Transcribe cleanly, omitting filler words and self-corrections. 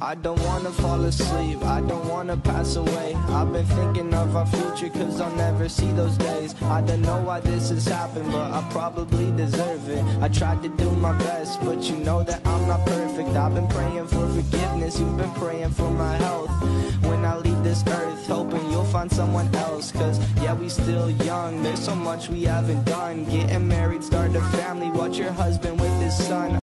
I don't wanna fall asleep, I don't wanna pass away. I've been thinking of our future, cause I'll never see those days. I don't know why this has happened, but I probably deserve it. I tried to do my best, but you know that I'm not perfect. I've been praying for forgiveness, you've been praying for my health. When I leave this earth, hoping you'll find someone else. Cause yeah, we still young, there's so much we haven't done. Getting married, start a family, watch your husband with his son.